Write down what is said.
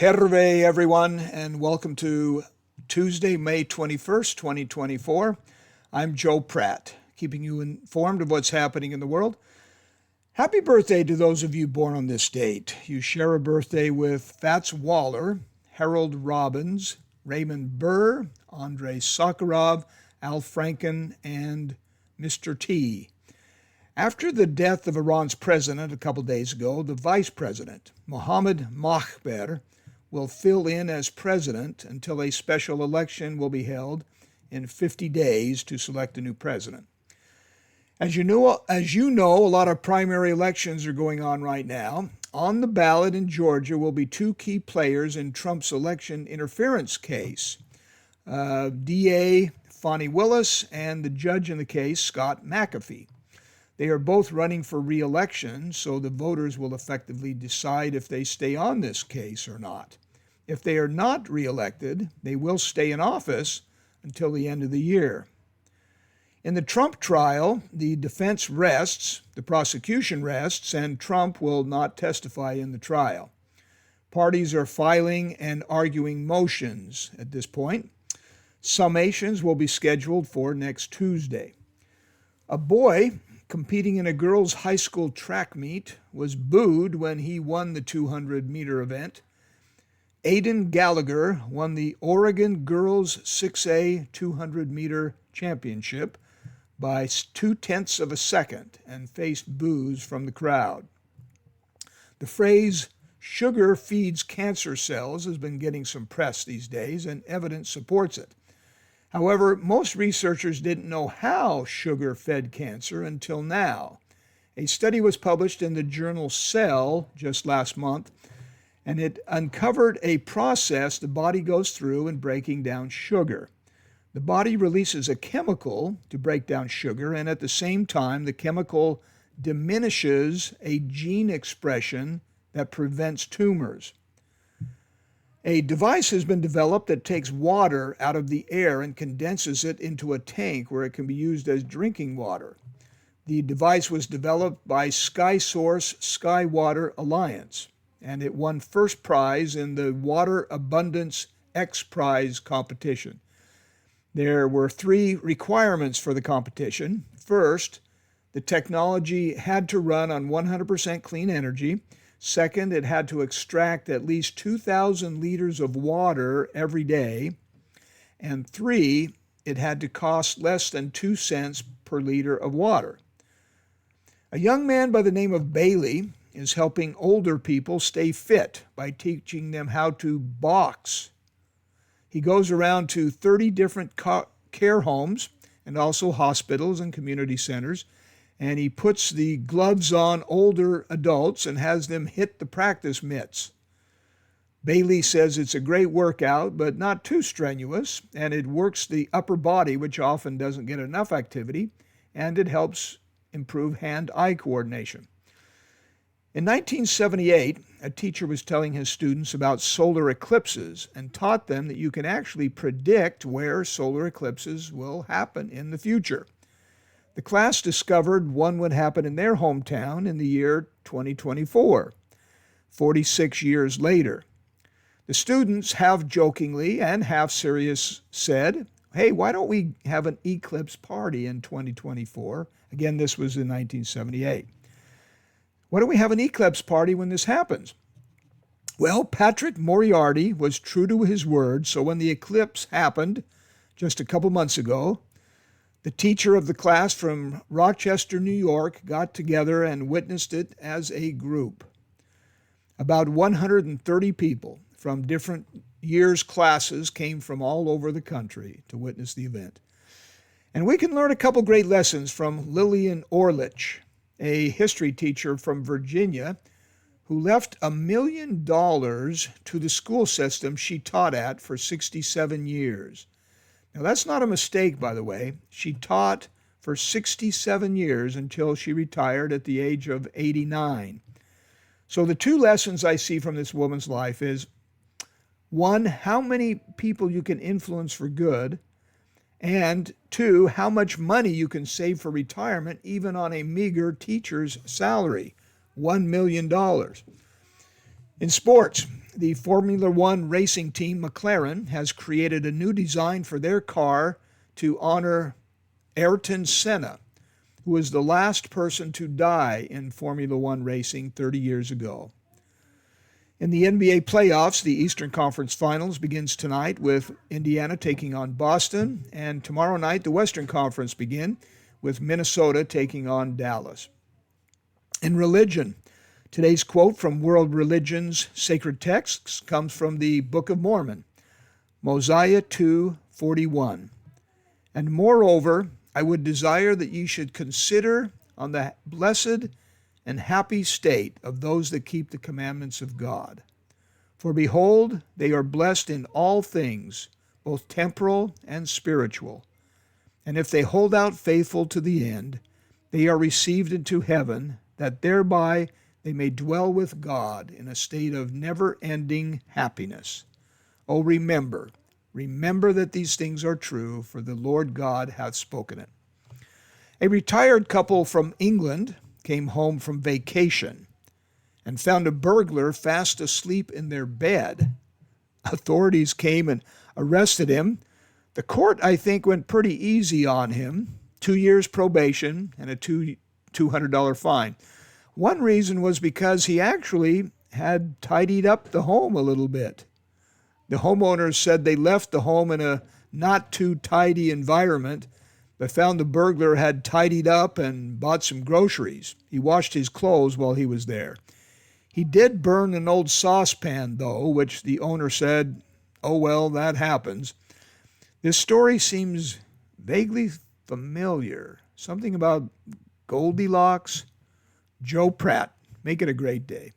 Terve, everyone, and welcome to Tuesday, May 21st, 2024. I'm Joe Pratt, keeping you informed of what's happening in the world. Happy birthday to those of you born on this date. You share a birthday with Fats Waller, Harold Robbins, Raymond Burr, Andrei Sakharov, Al Franken, and Mr. T. After the death of Iran's president a couple days ago, the vice president, Mohammad Mokhber, will fill in as president until a special election will be held in 50 days to select a new president. As you know, a lot of primary elections are going on right now. On the ballot in Georgia will be two key players in Trump's election interference case, DA FANI Willis and the judge in the case, Scott McAfee. They are both running for re-election, so the voters will effectively decide if they stay on this case or not. If they are not re-elected, they will stay in office until the end of the year. In the Trump trial, the defense rests, the prosecution rests, and Trump will not testify in the trial. Parties are filing and arguing motions at this point. Summations will be scheduled for next Tuesday. A boy competing in a girls' high school track meet was booed when he won the 200-meter event. Aiden Gallagher won the Oregon Girls 6A 200-meter championship by 0.2 of a second and faced boos from the crowd. The phrase, "sugar feeds cancer cells," has been getting some press these days, and evidence supports it. However, most researchers didn't know how sugar fed cancer until now. A study was published in the journal Cell just last month, and it uncovered a process the body goes through in breaking down sugar. The body releases a chemical to break down sugar, and at the same time, the chemical diminishes a gene expression that prevents tumors. A device has been developed that takes water out of the air and condenses it into a tank where it can be used as drinking water. The device was developed by SkySource Skywater Alliance, and it won first prize in the Water Abundance X Prize competition. There were 3 requirements for the competition. First, the technology had to run on 100% clean energy. Second, it had to extract at least 2,000 liters of water every day. And 3, it had to cost less than 2 cents per liter of water. A young man by the name of Bailey is helping older people stay fit by teaching them how to box. He goes around to 30 different care homes and also hospitals and community centers, and he puts the gloves on older adults and has them hit the practice mitts. Bailey says it's a great workout, but not too strenuous, and it works the upper body, which often doesn't get enough activity, and it helps improve hand-eye coordination. In 1978, a teacher was telling his students about solar eclipses and taught them that you can actually predict where solar eclipses will happen in the future. The class discovered one would happen in their hometown in the year 2024, 46 years later. The students, half jokingly and half serious, said, "Hey, why don't we have an eclipse party in 2024? Again, this was in 1978. Why don't we have an eclipse party when this happens? Well, Patrick Moriarty was true to his word, so when the eclipse happened just a couple months ago, the teacher of the class from Rochester, New York, got together and witnessed it as a group. About 130 people from different years' classes came from all over the country to witness the event. And we can learn a couple great lessons from Lillian Orlich, a history teacher from Virginia who left $1 million to the school system she taught at for 67 years. Now, that's not a mistake, by the way. She taught for 67 years until she retired at the age of 89. So the 2 lessons I see from this woman's life is, 1, how many people you can influence for good, and 2, how much money you can save for retirement even on a meager teacher's salary, $1 million. In sports, the Formula One racing team McLaren has created a new design for their car to honor Ayrton Senna, who was the last person to die in Formula One racing 30 years ago. In the NBA playoffs, the Eastern Conference Finals begins tonight with Indiana taking on Boston, and tomorrow night the Western Conference begin with Minnesota taking on Dallas. In religion, today's quote from World Religion's sacred texts comes from the Book of Mormon, Mosiah 2:41. And moreover, I would desire that ye should consider on the blessed and happy state of those that keep the commandments of God. For behold, they are blessed in all things, both temporal and spiritual. And if they hold out faithful to the end, they are received into heaven, that thereby they may dwell with God in a state of never-ending happiness. Oh, remember that these things are true, for the Lord God hath spoken it. A retired couple from England came home from vacation and found a burglar fast asleep in their bed. Authorities came and arrested him. The court, I think, went pretty easy on him. 2 years probation and a $200 fine. One reason was because he actually had tidied up the home a little bit. The homeowners said they left the home in a not too tidy environment, but found the burglar had tidied up and bought some groceries. He washed his clothes while he was there. He did burn an old saucepan, though, which the owner said, oh well, that happens. This story seems vaguely familiar. Something about Goldilocks. Joe Pratt. Make it a great day.